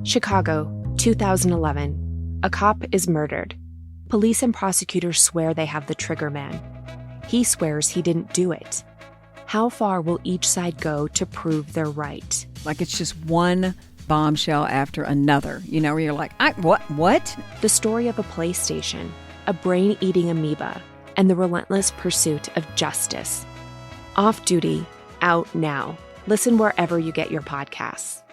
Chicago, 2011. A cop is murdered. Police and prosecutors swear they have the trigger man. He swears he didn't do it. How far will each side go to prove they're right? Like it's just one bombshell after another, where you're like, what? The story of a PlayStation, a brain-eating amoeba, and the relentless pursuit of justice. Off Duty, out now. Listen wherever you get your podcasts.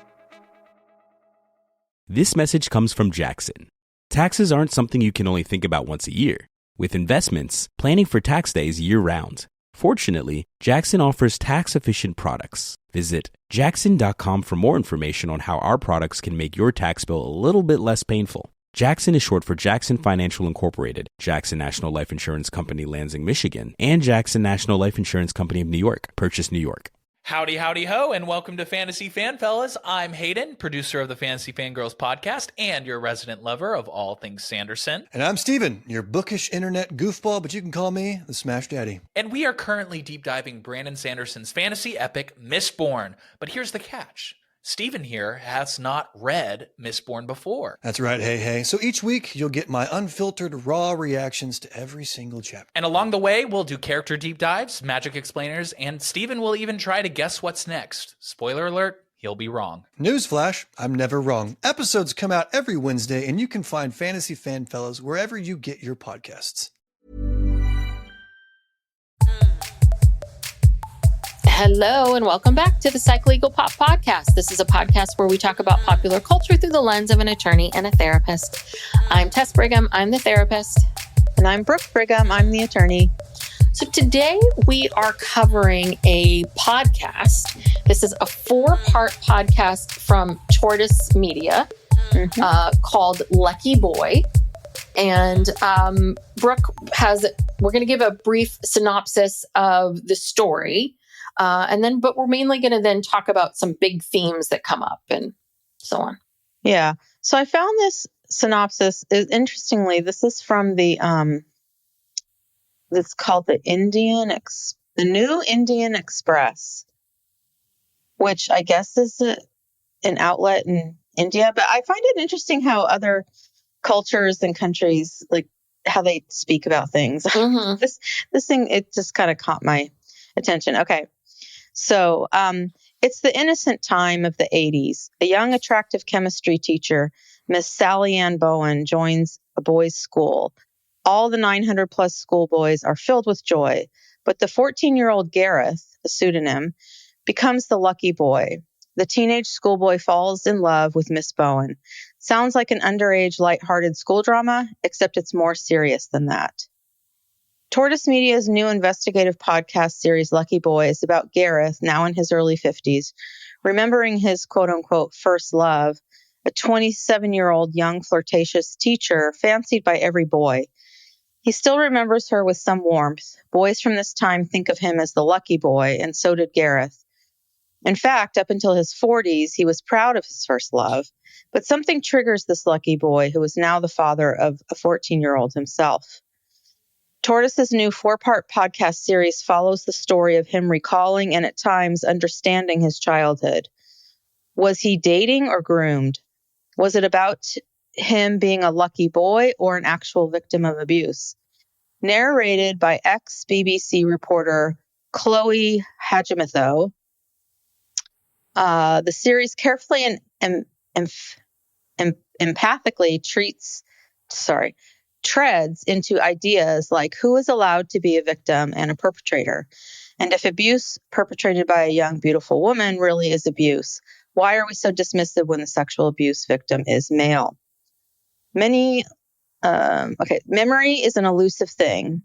This message comes from Jackson. Taxes aren't something you can only think about once a year. With investments, planning for tax day is year-round. Fortunately, Jackson offers tax-efficient products. Visit jackson.com for more information on how our products can make your tax bill a little bit less painful. Jackson is short for Jackson Financial Incorporated, Jackson National Life Insurance Company, Lansing, Michigan, and Jackson National Life Insurance Company of New York, Purchase, New York. Howdy, howdy, ho, and welcome to Fantasy Fan Fellas. I'm Hayden, producer of the Fantasy Fangirls podcast and your resident lover of all things Sanderson. And I'm Steven, your bookish internet goofball, but you can call me the Smash Daddy. And we are currently deep diving Brandon Sanderson's fantasy epic, Mistborn. But here's the catch. Steven here has not read Mistborn before. That's right, hey. So each week, you'll get my unfiltered, raw reactions to every single chapter. And along the way, we'll do character deep dives, magic explainers, and Steven will even try to guess what's next. Spoiler alert, he'll be wrong. Newsflash, I'm never wrong. Episodes come out every Wednesday, and you can find Fantasy Fan Fellas wherever you get your podcasts. Hello and welcome back to the Psycholegal Pop Podcast. This is a podcast where we talk about popular culture through the lens of an attorney and a therapist. I'm Tess Brigham, I'm the therapist. And I'm Brooke Brigham, I'm the attorney. So today we are covering a podcast. This is a 4-part podcast from Tortoise Media called Lucky Boy. And Brooke we're going to give a brief synopsis of the story. But we're mainly going to then talk about some big themes that come up and so on. Yeah. So I found this synopsis interestingly. This is from the it's called the New Indian Express, which I guess is an outlet in India. But I find it interesting how other cultures and countries, like how they speak about things. Mm-hmm. This thing, it just kind of caught my attention. Okay. So it's the innocent time of the 80s. A young, attractive chemistry teacher, Miss Sally Ann Bowen, joins a boys' school. All the 900-plus schoolboys are filled with joy, but the 14-year-old Gareth, a pseudonym, becomes the lucky boy. The teenage schoolboy falls in love with Miss Bowen. Sounds like an underage, lighthearted school drama, except it's more serious than that. Tortoise Media's new investigative podcast series, Lucky Boy, is about Gareth, now in his early 50s, remembering his quote-unquote first love, a 27-year-old young flirtatious teacher fancied by every boy. He still remembers her with some warmth. Boys from this time think of him as the lucky boy, and so did Gareth. In fact, up until his 40s, he was proud of his first love, but something triggers this lucky boy, who is now the father of a 14-year-old himself. Tortoise's new 4-part podcast series follows the story of him recalling and at times understanding his childhood. Was he dating or groomed? Was it about him being a lucky boy or an actual victim of abuse? Narrated by ex-BBC reporter Chloe Hajimatho, the series carefully and empathically treads into ideas like who is allowed to be a victim and a perpetrator, and if abuse perpetrated by a young, beautiful woman really is abuse, why are we so dismissive when the sexual abuse victim is male? Memory is an elusive thing.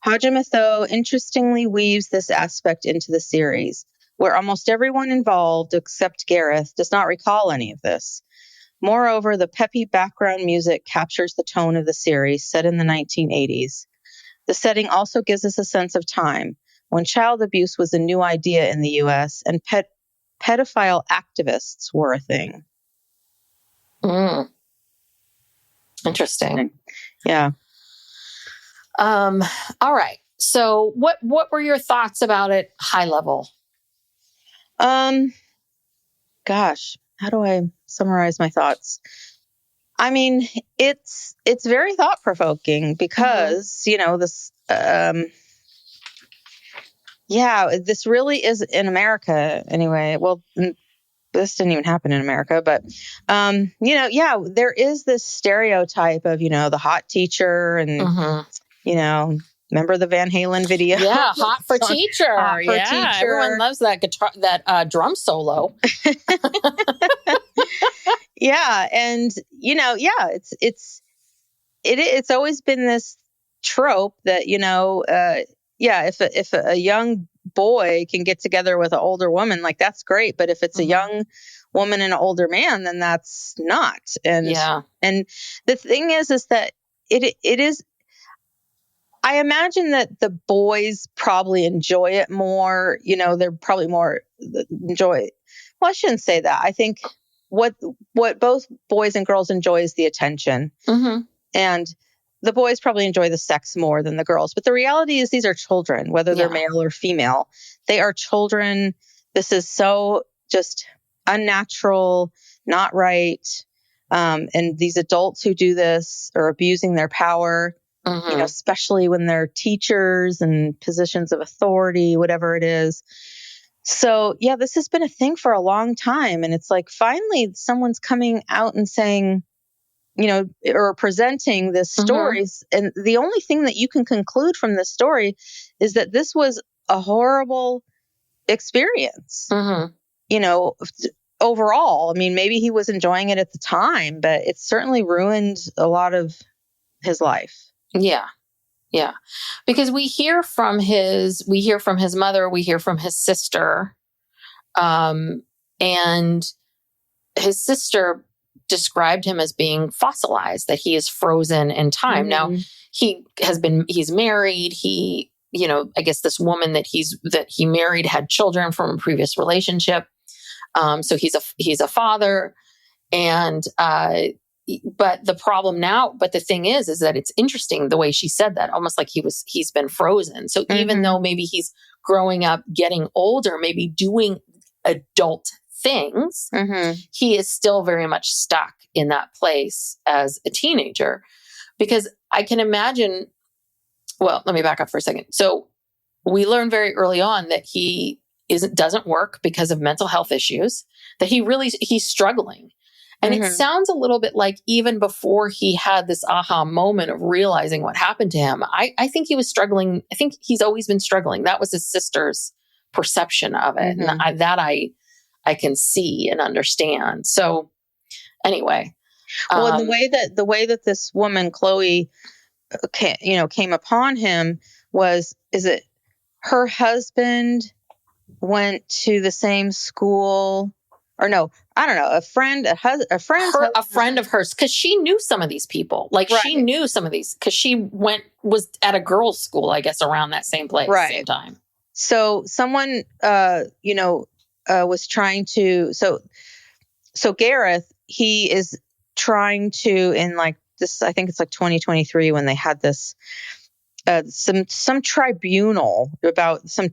Hajimatho interestingly weaves this aspect into the series, where almost everyone involved, except Gareth, does not recall any of this. Moreover, the peppy background music captures the tone of the series set in the 1980s. The setting also gives us a sense of time, when child abuse was a new idea in the U.S. and pedophile activists were a thing. Interesting. Yeah. All right. So what were your thoughts about it high level? Gosh. how do I summarize my thoughts? I mean, it's very thought provoking because, this, this really is in America anyway. Well, this didn't even happen in America, but, there is this stereotype of, the hot teacher and, remember the Van Halen video? Yeah, hot for teacher. Hot for teacher. Teacher. Everyone loves that guitar, that drum solo. Yeah, and it's always been this trope that if a young boy can get together with an older woman, like that's great, but if it's a young woman and an older man, then that's not. And the thing is that it is. I imagine that the boys probably enjoy it more. They're probably more enjoy. Well, I shouldn't say that. I think what both boys and girls enjoy is the attention. And the boys probably enjoy the sex more than the girls. But the reality is these are children, whether they're male or female. They are children. This is so just unnatural, not right. And these adults who do this are abusing their power, especially when they're teachers and positions of authority, whatever it is. So, this has been a thing for a long time. And it's like, finally, someone's coming out and saying, or presenting this stories. And the only thing that you can conclude from this story is that this was a horrible experience, overall. I mean, maybe he was enjoying it at the time, but it certainly ruined a lot of his life. Yeah. Yeah. Because we hear from his mother, we hear from his sister. And his sister described him as being fossilized, that he is frozen in time. Now he's married. He, I guess this woman that he married had children from a previous relationship. So he's a father, and, but the problem now, but the thing is that it's interesting the way she said that, almost like he's been frozen. So even though maybe he's growing up, getting older, maybe doing adult things, he is still very much stuck in that place as a teenager. Because I can imagine, well, let me back up for a second. So we learned very early on that he doesn't work because of mental health issues, that he's struggling. And it sounds a little bit like even before he had this aha moment of realizing what happened to him, I think he was struggling. I think he's always been struggling. That was his sister's perception of it. And I can see and understand. So anyway. Well, the way that this woman, Chloe, came upon him is it her husband went to the same school, or no, I don't know, a friend of hers, because she knew some of these people. Like she knew some of these because she was at a girls' school, I guess, around that same place, same time. So someone, was trying to. So Gareth, he is trying to, in like this, I think it's like 2023 when they had this. Some tribunal about some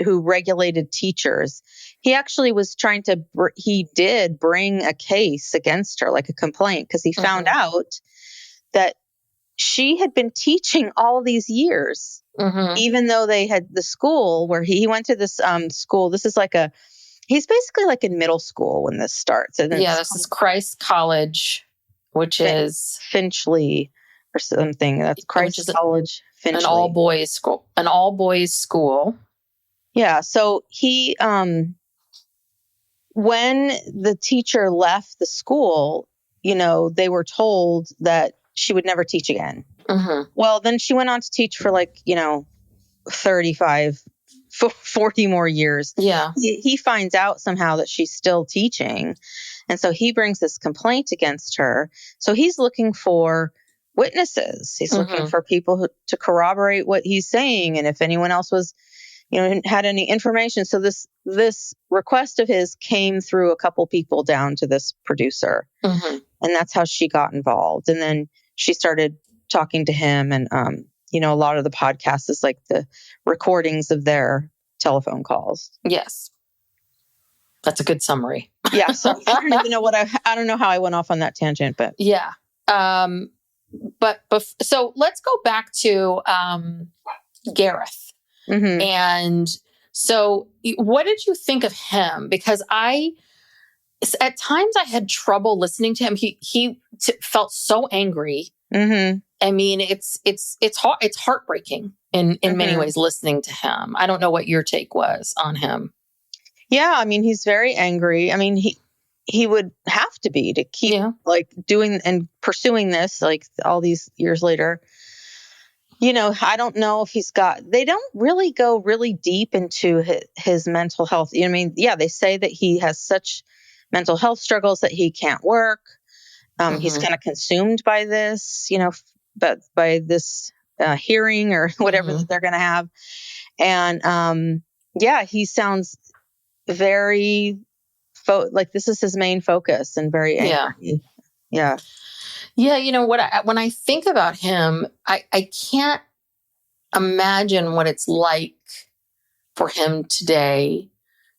who regulated teachers. He actually was trying to. He did bring a case against her, like a complaint, because he found out that she had been teaching all these years, even though they had the school where he went to this school. This is like he's basically like in middle school when this starts. And this is Christ College, which is Finchley or something. That's Christ College. Finchley. An all boys school. Yeah. So he, when the teacher left the school, they were told that she would never teach again. Well, then she went on to teach for 35, 40 more years. Yeah. He finds out somehow that she's still teaching. And so he brings this complaint against her. So he's looking for witnesses. He's looking for people to corroborate what he's saying. And if anyone else was, had any information. So this request of his came through a couple people down to this producer. And that's how she got involved. And then she started talking to him. And, a lot of the podcasts is like the recordings of their telephone calls. Yes. That's a good summary. Yeah. So I don't even know I don't know how I went off on that tangent, but Yeah. So let's go back to Gareth. Mhm. And so what did you think of him? Because at times I had trouble listening to him. He felt so angry. Mhm. I mean, it's heartbreaking in many ways listening to him. I don't know what your take was on him. Yeah, I mean, he's very angry. I mean, he would have to be to keep like doing and pursuing this like all these years later. You know, I don't know if they don't really go really deep into his mental health. I mean, yeah, they say that he has such mental health struggles that he can't work. He's kind of consumed by this, but by this hearing or whatever that they're going to have. And yeah, he sounds very like this is his main focus and very angry. Yeah. Yeah. You know what? When I think about him, I can't imagine what it's like for him today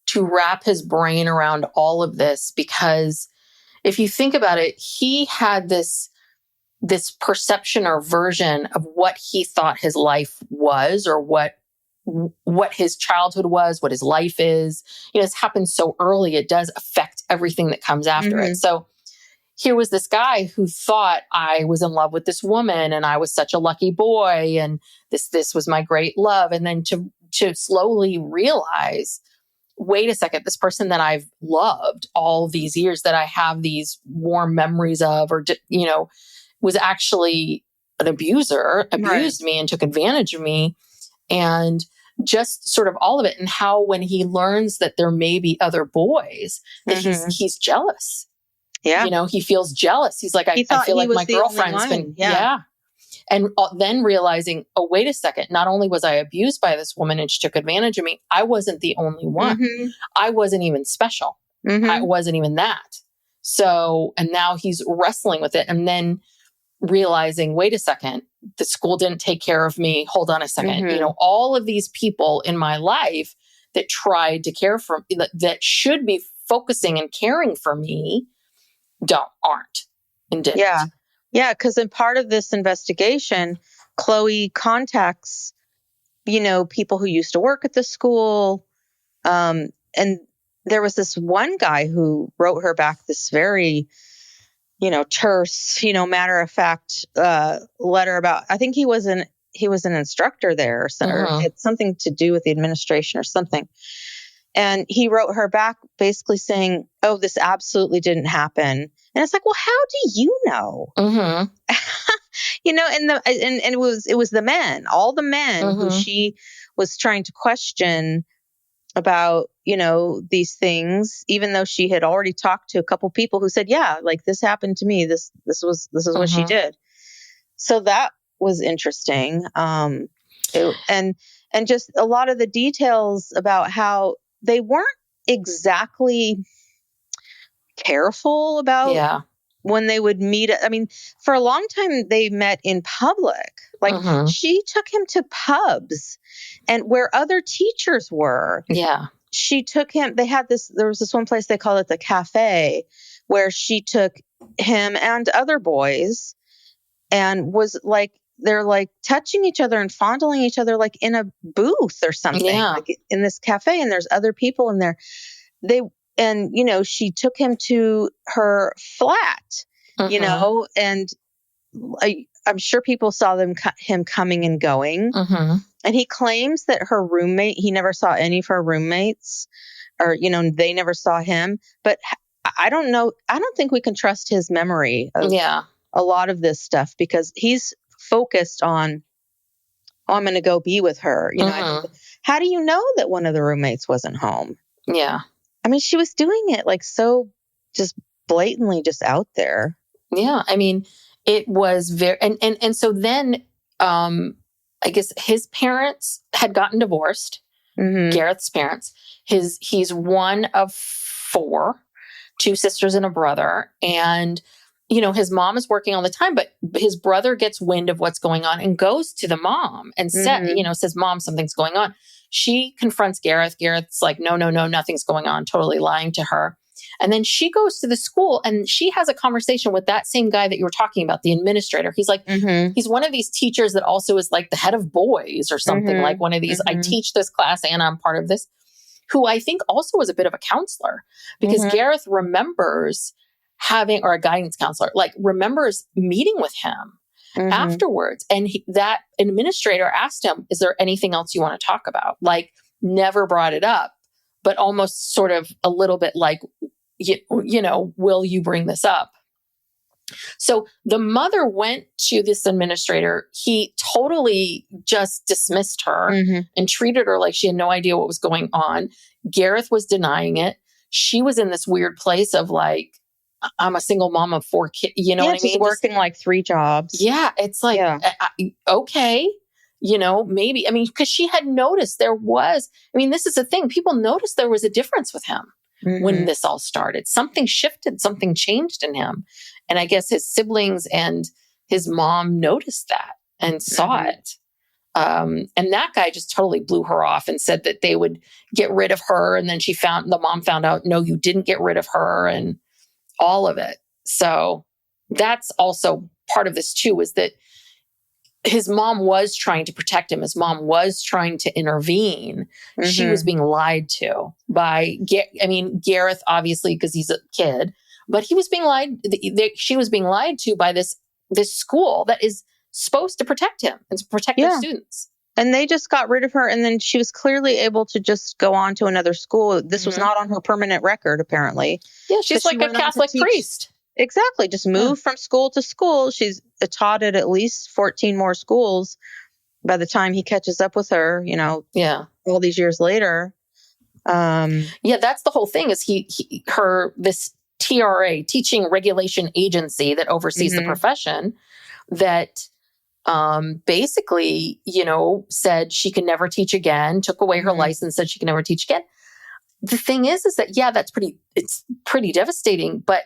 to wrap his brain around all of this, because if you think about it, he had this perception or version of what he thought his life was, or what his childhood was, what his life is. It's happened so early, it does affect everything that comes after it. So here was this guy who thought I was in love with this woman and I was such a lucky boy and this was my great love. And then to slowly realize, wait a second, this person that I've loved all these years, that I have these warm memories of, or, was actually an abuser, abused me and took advantage of me. And just sort of all of it. And how when he learns that there may be other boys, that he's jealous. Yeah. He feels jealous. He's like, I feel like my girlfriend's been, And then realizing, oh, wait a second. Not only was I abused by this woman and she took advantage of me, I wasn't the only one. I wasn't even special. I wasn't even that. So, and now he's wrestling with it. And then realizing, wait a second, the school didn't take care of me. Hold on a second. All of these people in my life that tried to care for me, that should be focusing and caring for me, aren't and didn't. Yeah. Yeah. Because in part of this investigation, Chloe contacts, people who used to work at the school. And there was this one guy who wrote her back this very, terse, matter of fact, letter about, I think he was an instructor there or had something to do with the administration or something. And he wrote her back basically saying, oh, this absolutely didn't happen. And it's like, well, how do you know? And it was the men, all the men who she was trying to question about, these things, even though she had already talked to a couple people who said, yeah, like this happened to me. This is what she did. So that was interesting. And just a lot of the details about how they weren't exactly careful about when they would meet. I mean, for a long time, they met in public. Like she took him to pubs and where other teachers were. Yeah. She took him, there was this one place, they call it the cafe, where she took him and other boys and was like, they're like touching each other and fondling each other, like in a booth or something, like in this cafe. And there's other people in there. She took him to her flat, and I'm sure people saw him coming and going. And he claims that her roommate, he never saw any of her roommates or, they never saw him. But I don't know. I don't think we can trust his memory of a lot of this stuff because he's focused on, I'm going to go be with her. How do you know that one of the roommates wasn't home? Yeah. I mean, she was doing it like so just blatantly just out there. Yeah. I mean, it was very, and so then, I guess his parents had gotten divorced, Gareth's parents. He's one of 4, 2 sisters and a brother. And, his mom is working all the time, but his brother gets wind of what's going on and goes to the mom and says, Mom, something's going on. She confronts Gareth. Gareth's like, no, nothing's going on, totally lying to her. And then she goes to the school and she has a conversation with that same guy that you were talking about, the administrator. He's like, he's one of these teachers that also is like the head of boys or something, like one of these, I teach this class and I'm part of this, who I think also was a bit of a counselor, because Gareth remembers having, or a guidance counselor, like remembers meeting with him afterwards. And that administrator asked him, is there anything else you want to talk about? Like, never brought it up, but almost sort of a little bit like, you know, will you bring this up? So the mother went to this administrator. He totally just dismissed her and treated her like she had no idea what was going on. Gareth was denying it. She was in this weird place of like, I'm a single mom of 4 kids. You know what I mean? She's working like 3 jobs. Yeah. It's like, okay, you know, maybe, I mean, because she had noticed there was, I mean, this is the thing. People noticed there was a difference with him when this all started. Something shifted, something changed in him. And I guess his siblings and his mom noticed that and saw it. And that guy just totally blew her off and said that they would get rid of her. And then the mom found out, no, you didn't get rid of her, and all of it. So that's also part of this too, is that his mom was trying to protect him. His mom was trying to intervene. She was being lied to by, Gareth, obviously, because he's a kid, but he was being she was being lied to by this school that is supposed to protect him and to protect their students. And they just got rid of her. And then she was clearly able to just go on to another school. This was not on her permanent record, apparently. Yeah, she's like a Catholic priest. Exactly. Just moved from school to school. She's taught at least 14 more schools by the time he catches up with her, you know, all these years later. That's the whole thing, is this TRA, Teaching Regulation Agency, that oversees the profession, that basically, you know, said she can never teach again, took away her license, said she can never teach again. The thing is that, it's pretty devastating, but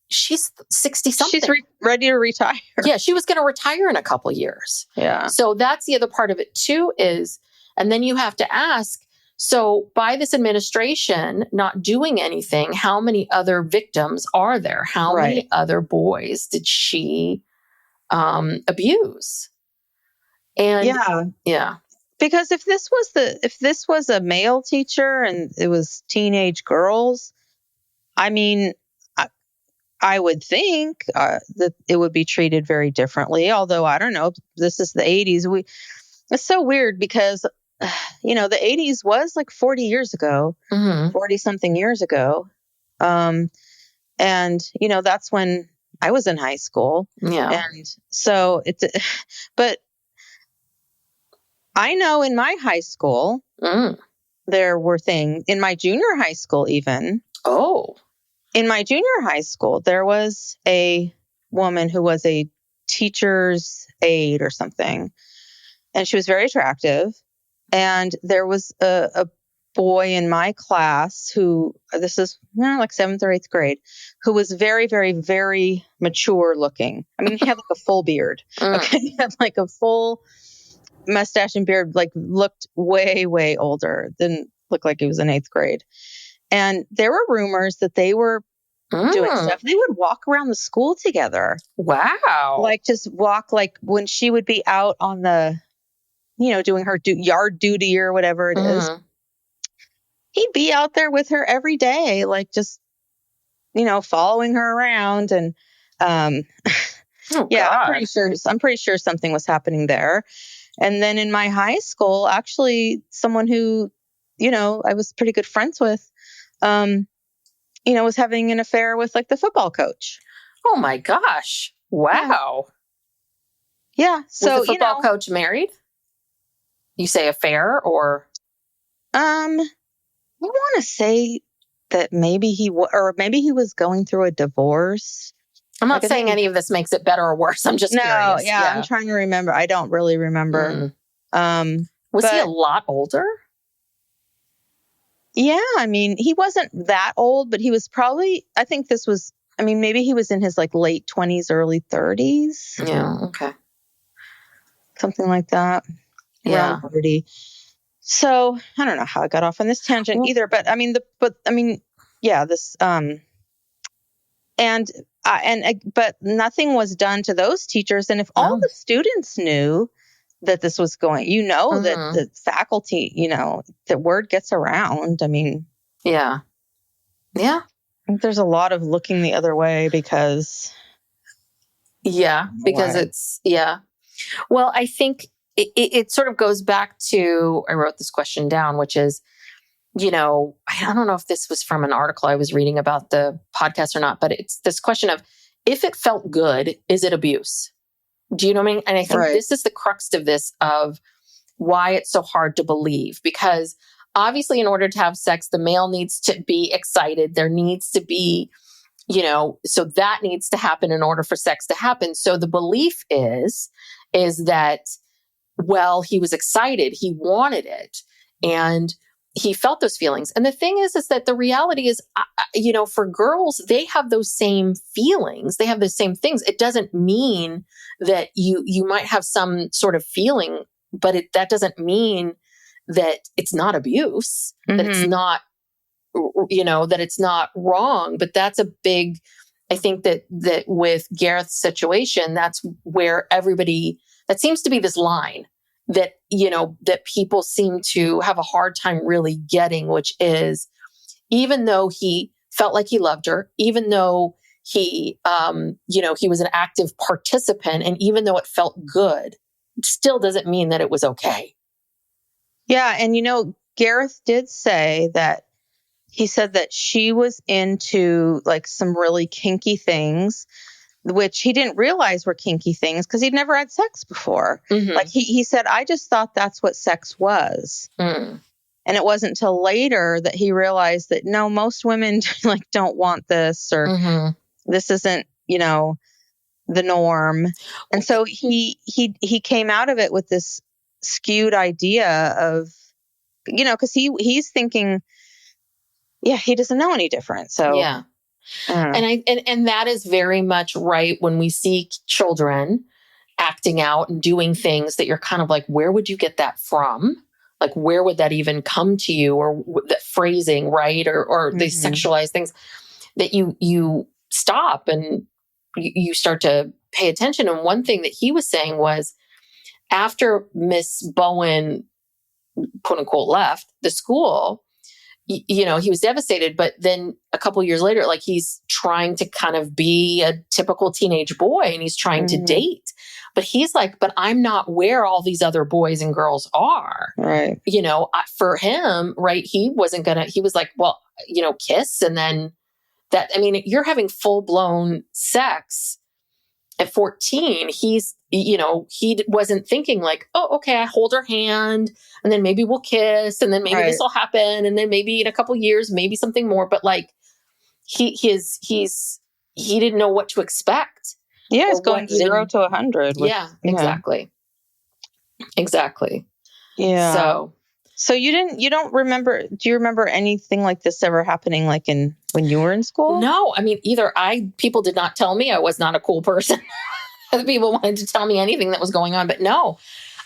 she's 60 something. She's ready to retire. Yeah, she was going to retire in a couple years. Yeah. So that's the other part of it too, and then you have to ask, so by this administration not doing anything, how many other victims are there? How many other boys did she abuse? And because if this was a male teacher and it was teenage girls, I mean, I would think that it would be treated very differently. Although I don't know, this is the 80s. It's so weird because, you know, the 80s was like 40 years ago, 40 something years ago. And, you know, that's when I was in high school. Yeah. And so but I know in my high school, there were things in my junior high school, even. Oh. In my junior high school, there was a woman who was a teacher's aide or something, and she was very attractive. And there was a boy in my class who, this is like 7th or 8th grade, who was very, very, very mature looking. I mean, he had like a full beard. Okay, he had like a full mustache and beard, like looked way, way older. Didn't look like he was in 8th grade. And there were rumors that they were doing stuff. They would walk around the school together. Wow. Like just walk, like when she would be out on the, you know, doing her yard duty or whatever it is. He'd be out there with her every day, like just, you know, following her around. And I'm pretty sure something was happening there. And then in my high school, actually someone who, you know, I was pretty good friends with, you know, was having an affair with like the football coach. Oh my gosh. Wow. Yeah. So was the football coach married? You say affair or? I want to say that maybe he was going through a divorce. I'm not saying any of this makes it better or worse. I'm just curious. Yeah, I'm trying to remember. I don't really remember. Was he a lot older? Yeah, I mean, he wasn't that old, but he was probably, I think this was, I mean, maybe he was in his like late 20s, early 30s. Yeah, okay. Something like that. Yeah. Around 30. So I don't know how I got off on this tangent either, but I mean, this But nothing was done to those teachers. And if all the students knew that this was going, that the faculty, the word gets around. I mean, yeah. I think there's a lot of looking the other way because it's, Well, I think it sort of goes back to, I wrote this question down, which is, I don't know if this was from an article I was reading about the podcast or not, but it's this question of, if it felt good, is it abuse? Do you know what I mean? And I think this is the crux of this, of why it's so hard to believe, because obviously in order to have sex, the male needs to be excited. There needs to be, so that needs to happen in order for sex to happen. So the belief is that, well, he was excited, he wanted it, and he felt those feelings. And the thing is that the reality is, for girls, they have those same feelings. They have the same things. It doesn't mean that you might have some sort of feeling, but that doesn't mean that it's not abuse, that it's not, that it's not wrong. But that's a big, I think that with Gareth's situation, that's where that seems to be this line that, that people seem to have a hard time really getting, which is, even though he felt like he loved her, even though he, he was an active participant, and even though it felt good, it still doesn't mean that it was okay. Yeah. And, Gareth did say that he said that she was into like some really kinky things, which he didn't realize were kinky things because he'd never had sex before. Mm-hmm. Like he said, I just thought that's what sex was. Mm. And it wasn't until later that he realized that no, most women don't want this, or this isn't, the norm. And so he came out of it with this skewed idea of, because he's thinking, he doesn't know any different. So yeah. And that is very much right. When we see children acting out and doing things that you're kind of like, where would you get that from? Like, where would that even come to you? Or that phrasing, right? Or they sexualize things, that you stop and you start to pay attention. And one thing that he was saying was, after Miss Bowen, quote unquote, left the school, he was devastated. But then a couple of years later, like, he's trying to kind of be a typical teenage boy, and he's trying to date. But he's like, but I'm not where all these other boys and girls are. Right. For him, right, he wasn't he was like, well, kiss. And then you're having full blown sex at 14. He wasn't thinking like, oh, okay, I hold her hand and then maybe we'll kiss and then maybe this will happen. And then maybe in a couple years, maybe something more. But like, he didn't know what to expect. Yeah. It's going 0 to 100. Exactly. Exactly. Yeah. So you don't remember, do you remember anything like this ever happening like when you were in school? No, people did not tell me I was not a cool person. People wanted to tell me anything that was going on, but no,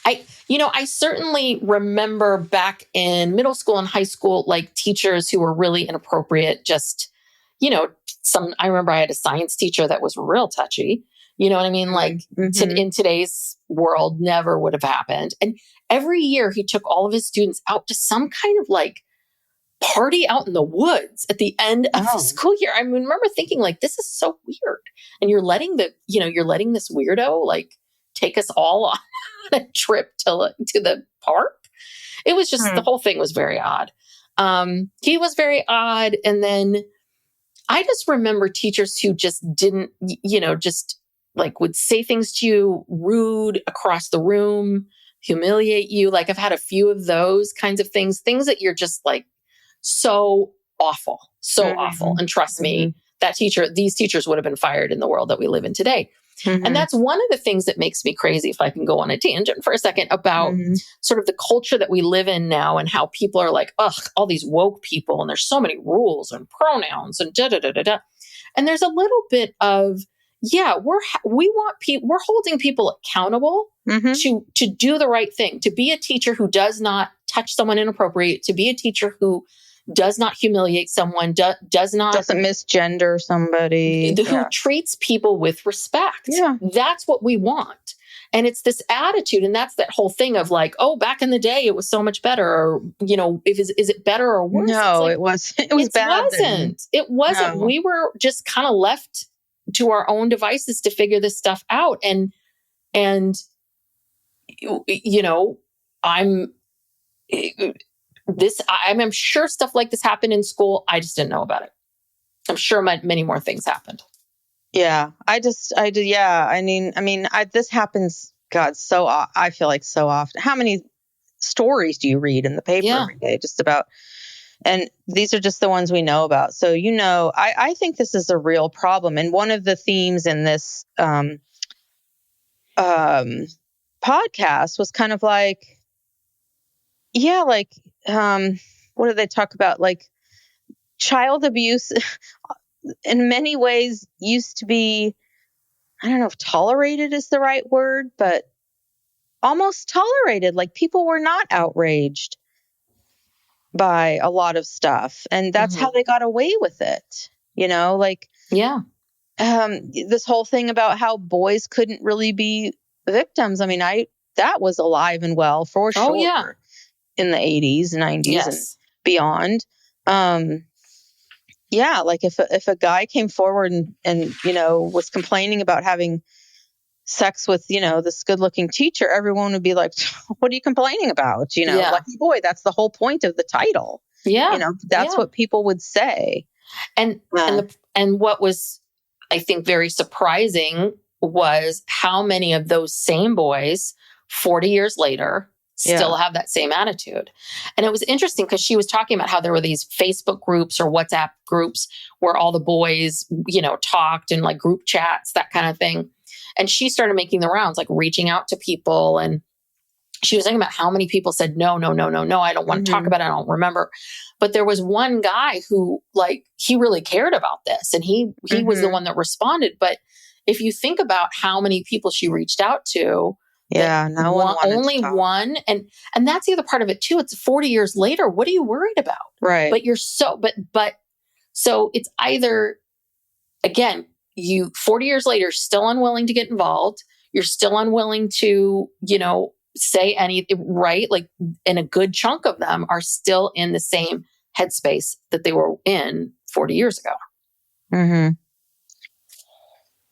I certainly remember back in middle school and high school, like teachers who were really inappropriate. Just, I remember I had a science teacher that was real touchy. You know what I mean? Like in today's world, never would have happened. And every year he took all of his students out to some kind of like party out in the woods at the end of the school year. I remember thinking like, this is so weird. And you're letting this weirdo like take us all on a trip to the park. It was just, the whole thing was very odd. He was very odd. And then I just remember teachers who just didn't, just like would say things to you rude across the room, humiliate you. Like, I've had a few of those kinds of things that you're just like, so awful. And trust me, these teachers would have been fired in the world that we live in today. And that's one of the things that makes me crazy, if I can go on a tangent for a second, about sort of the culture that we live in now, and how people are like, ugh, all these woke people, and there's so many rules and pronouns and da-da-da-da-da. And there's a little bit of, we're holding people accountable to do the right thing, to be a teacher who does not touch someone inappropriate, to be a teacher who, does not humiliate someone, doesn't misgender somebody, who treats people with respect. Yeah. That's what we want. And it's this attitude. And that's that whole thing of like, oh, back in the day, it was so much better. Or, is it better or worse? No, like, it was bad. It wasn't. No. We were just kind of left to our own devices to figure this stuff out. And I'm sure stuff like this happened in school. I just didn't know about it. I'm sure many more things happened. Yeah, I do. Yeah. I mean, this happens, God, I feel like so often. How many stories do you read in the paper every day just about, and these are just the ones we know about. So, I think this is a real problem. And one of the themes in this, podcast was kind of like, what do they talk about? Like child abuse in many ways used to be, I don't know if tolerated is the right word, but almost tolerated. Like people were not outraged by a lot of stuff. And that's how they got away with it. This whole thing about how boys couldn't really be victims. I mean, that was alive and well for sure in the 80s, 90s and beyond. Like if a guy came forward and was complaining about having sex with, this good looking teacher, everyone would be like, what are you complaining about? Lucky boy, that's the whole point of the title. Yeah. That's what people would say. And what was, I think, very surprising was how many of those same boys 40 years later still have that same attitude. And it was interesting because she was talking about how there were these Facebook groups or WhatsApp groups where all the boys, talked and like group chats, that kind of thing. And she started making the rounds, like reaching out to people. And she was talking about how many people said, no, I don't want to talk about it. I don't remember. But there was one guy who he really cared about this and he was the one that responded. But if you think about how many people she reached out to, only one. And that's the other part of it too. It's 40 years later. What are you worried about? Right. But so it's either, again, you 40 years later, still unwilling to get involved. You're still unwilling to, say anything, right? Like, and a good chunk of them are still in the same headspace that they were in 40 years ago. Mm-hmm.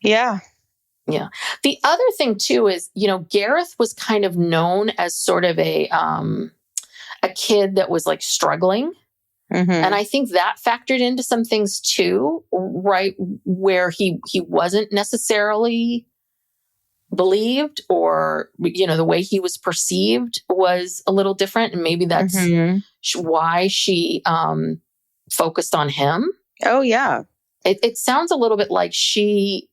Yeah. Yeah. The other thing too is, Gareth was kind of known as sort of a kid that was like struggling. Mm-hmm. And I think that factored into some things too, right? Where he wasn't necessarily believed or, the way he was perceived was a little different. And maybe that's why she focused on him. Oh, yeah. It sounds a little bit like she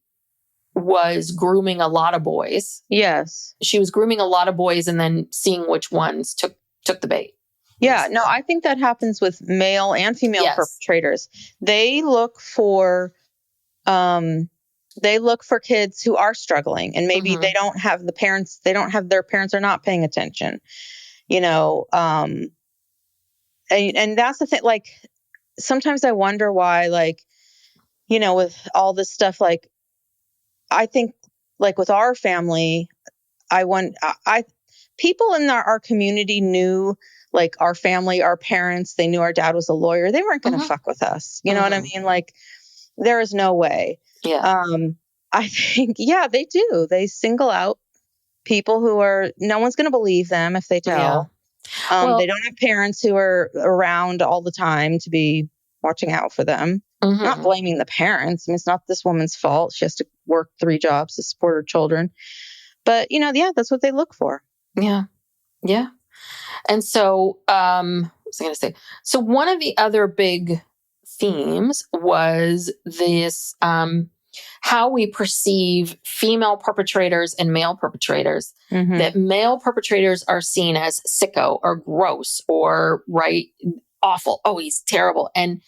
was grooming a lot of boys. Yes. She was grooming a lot of boys and then seeing which ones took the bait. Yeah, no, I think that happens with male and female perpetrators. They look for kids who are struggling and maybe they don't have their parents are not paying attention, and that's the thing. Like, sometimes I wonder why, with all this stuff, I think with our family, people in our community knew, our family, our parents, they knew our dad was a lawyer. They weren't going to fuck with us. You know what I mean? There is no way. Yeah. I think, they do. They single out people who no one's going to believe them if they tell. Yeah. They don't have parents who are around all the time to be watching out for them. Mm-hmm. Not blaming the parents. I mean, it's not this woman's fault. She has to work 3 jobs to support her children. But, that's what they look for. Yeah. Yeah. And so, what was I going to say? So one of the other big themes was this, how we perceive female perpetrators and male perpetrators, that male perpetrators are seen as sicko or gross or awful. Oh, he's terrible. And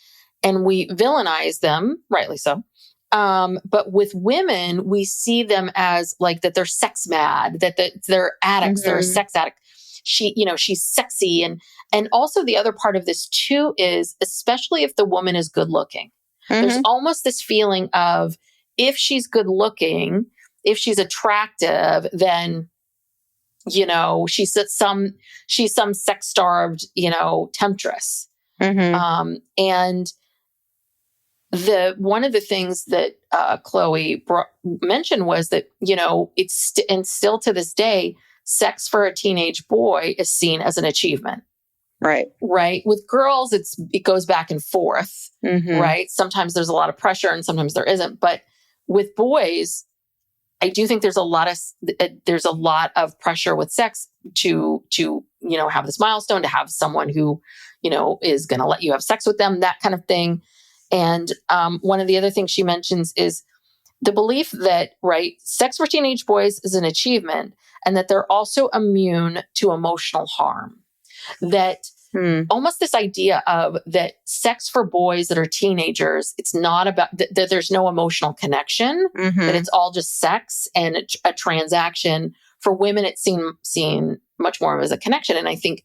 we villainize them, rightly so. But with women, we see them as that they're sex mad, that they're addicts, they're a sex addict. she's sexy. And also the other part of this too is, especially if the woman is good looking, there's almost this feeling of, if she's good looking, if she's attractive, then, she's some sex starved, temptress. And one of the things that Chloe mentioned was that, and still to this day, sex for a teenage boy is seen as an achievement. Right. Right. With girls, it goes back and forth. Right. Sometimes there's a lot of pressure and sometimes there isn't. But with boys, I do think there's a lot of pressure with sex to have this milestone, to have someone who, is going to let you have sex with them, that kind of thing. And one of the other things she mentions is the belief that, sex for teenage boys is an achievement, and that they're also immune to emotional harm. That almost this idea of that sex for boys that are teenagers, it's not about that there's no emotional connection, that it's all just sex and a transaction. For women, it's seen much more as a connection. And I think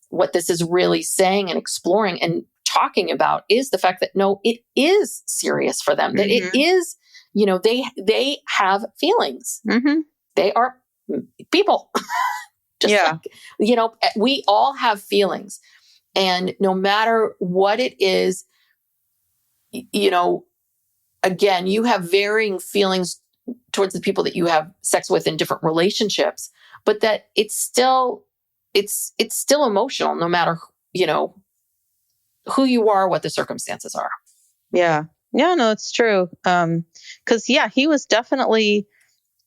what this is really saying and exploring and talking about is the fact that no, it is serious for them, that it is, they have feelings. They are people. We all have feelings. And no matter what it is, again, you have varying feelings towards the people that you have sex with in different relationships, but that it's still emotional, no matter, who you are, what the circumstances are. Yeah. Yeah, no, it's true. 'Cause he was definitely,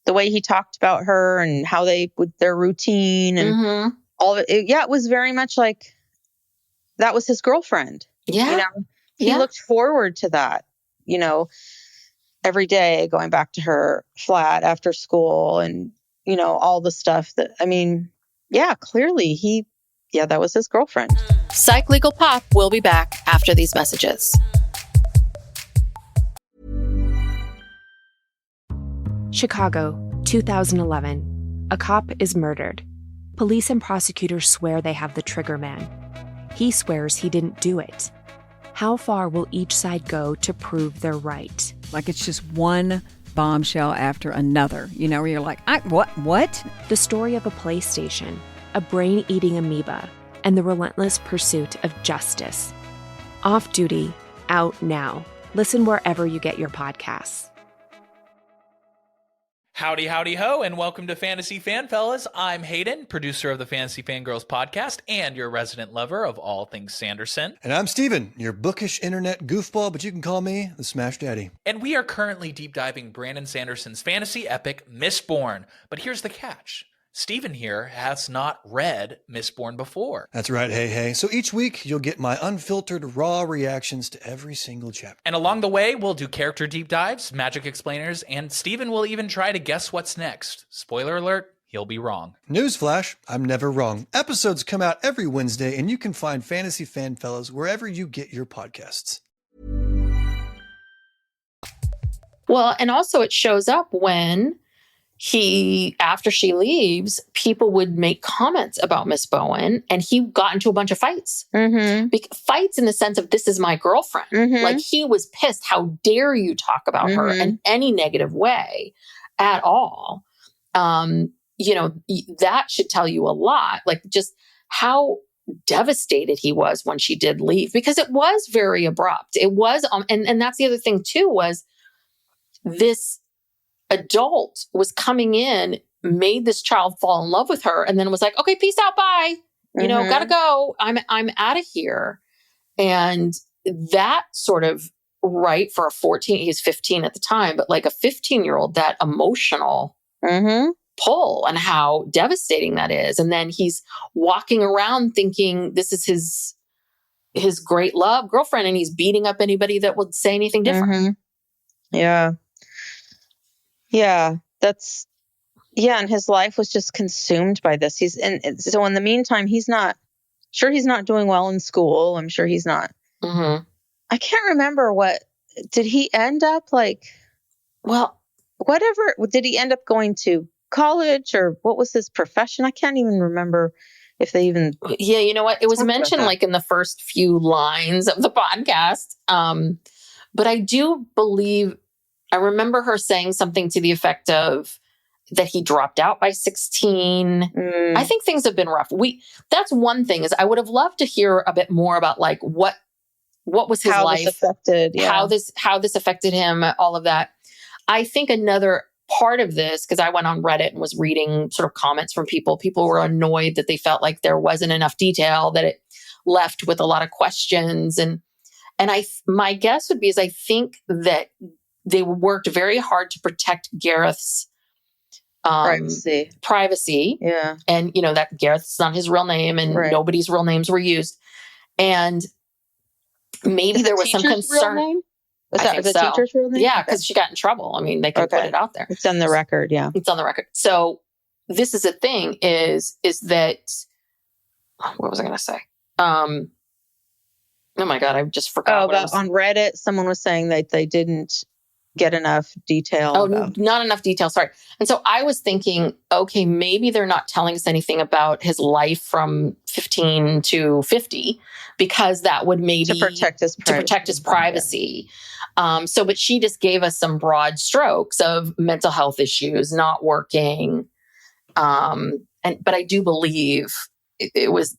the way he talked about her and how they with their routine and all of it. It was very much like that was his girlfriend. Yeah. He looked forward to that, every day, going back to her flat after school and, all the stuff that, clearly that was his girlfriend. Psych Legal Pop will be back after these messages. Chicago, 2011. A cop is murdered. Police and prosecutors swear they have the trigger man. He swears he didn't do it. How far will each side go to prove they're right? Like it's just one bombshell after another, where you're like, what? The story of a PlayStation, a brain-eating amoeba, and the relentless pursuit of justice. Off Duty, out now. Listen wherever you get your podcasts. Howdy, howdy, ho, and welcome to Fantasy Fan Fellas. I'm Hayden, producer of the Fantasy Fangirls podcast and your resident lover of all things Sanderson. And I'm Steven, your bookish internet goofball, but you can call me the Smash Daddy. And we are currently deep diving Brandon Sanderson's fantasy epic, Mistborn. But here's the catch. Steven here has not read Mistborn before. That's right, hey. So each week, you'll get my unfiltered, raw reactions to every single chapter. And along the way, we'll do character deep dives, magic explainers, and Steven will even try to guess what's next. Spoiler alert, he'll be wrong. Newsflash, I'm never wrong. Episodes come out every Wednesday, and you can find Fantasy Fan Fellas wherever you get your podcasts. Well, and also it shows up when after she leaves, people would make comments about Miss Bowen, and he got into a bunch of fights. Fights in the sense of, this is my girlfriend. Like, he was pissed. How dare you talk about her in any negative way at all? That should tell you a lot. Like, just how devastated he was when she did leave, because it was very abrupt. It was, and that's the other thing too, was this adult was coming in, made this child fall in love with her, and then was like, okay, peace out, bye. Gotta go. I'm out of here. And that sort of, right, for a 14, he's 15 at the time, but like a 15-year-old, that emotional pull and how devastating that is. And then he's walking around thinking this is his great love girlfriend, and he's beating up anybody that would say anything different. Yeah, and his life was just consumed by this. So in the meantime, he's not doing well in school. I'm sure he's not. I can't remember did he end up like, well, whatever, did he end up going to college, or what was his profession? I can't even remember if they even. Yeah, you know what? It was Talk about mentioned that. like in the first few lines of the podcast. But I do believe, I remember her saying something to the effect of that he dropped out by 16. I think things have been rough. That's one thing, is I would have loved to hear a bit more about like what was his how life, this affected, how this affected him, all of that. I think another part of this, because I went on Reddit and was reading sort of comments from people. People were annoyed that they felt like there wasn't enough detail, that it left with a lot of questions. And my guess would be, is I think that they worked very hard to protect Gareth's privacy. Yeah. And, you know, that Gareth's not his real name, and nobody's real names were used. And maybe there was some concern. Real name? Is that the teacher's real name? Yeah, because she got in trouble. I mean, they could put it out there. It's on the record. Yeah. It's on the record. So this is a thing, is that, what was I going to say? Oh my God, I just forgot. On Reddit, someone was saying that they didn't get enough detail. Not enough detail. Sorry. And so I was thinking, okay, maybe they're not telling us anything about his life from 15 to 50, because that would maybe to protect his privacy. But she just gave us some broad strokes of mental health issues, not working. But I do believe it was,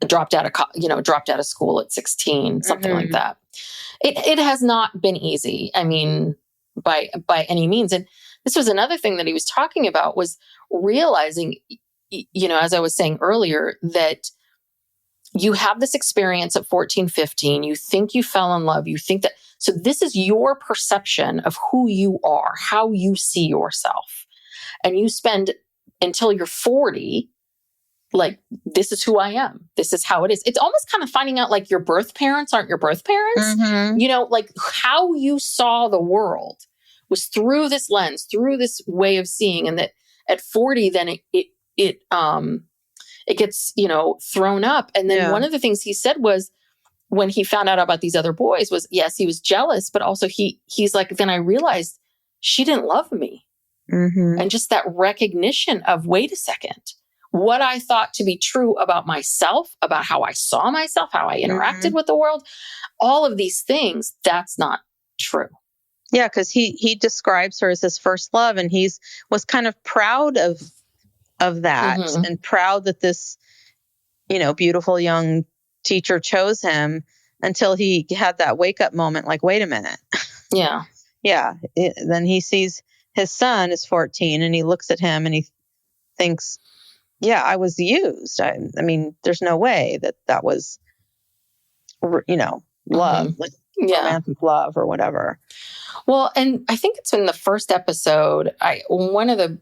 dropped out of school at 16, something like that. It has not been easy. I mean, by any means. And this was another thing that he was talking about, was realizing, as I was saying earlier, that you have this experience at 14, 15, you think you fell in love, you think that, so this is your perception of who you are, how you see yourself. And you spend until you're 40, like, this is who I am. This is how it is. It's almost kind of finding out like your birth parents aren't your birth parents. Like how you saw the world was through this lens, through this way of seeing. And that at 40, then it gets, thrown up. And then one of the things he said was, when he found out about these other boys, was, yes, he was jealous, but also he's like, then I realized she didn't love me. And just that recognition of, wait a second, what I thought to be true about myself, about how I saw myself, how I interacted with the world, all of these things, that's not true. Yeah, because he describes her as his first love, and was kind of proud of that, and proud that this, beautiful young teacher chose him, until he had that wake up moment, like, wait a minute. Yeah. Then he sees his son is 14, and he looks at him and he thinks, yeah, I was used. I mean, there's no way that was, love, like romantic love or whatever. Well, and I think it's in the first episode, one of the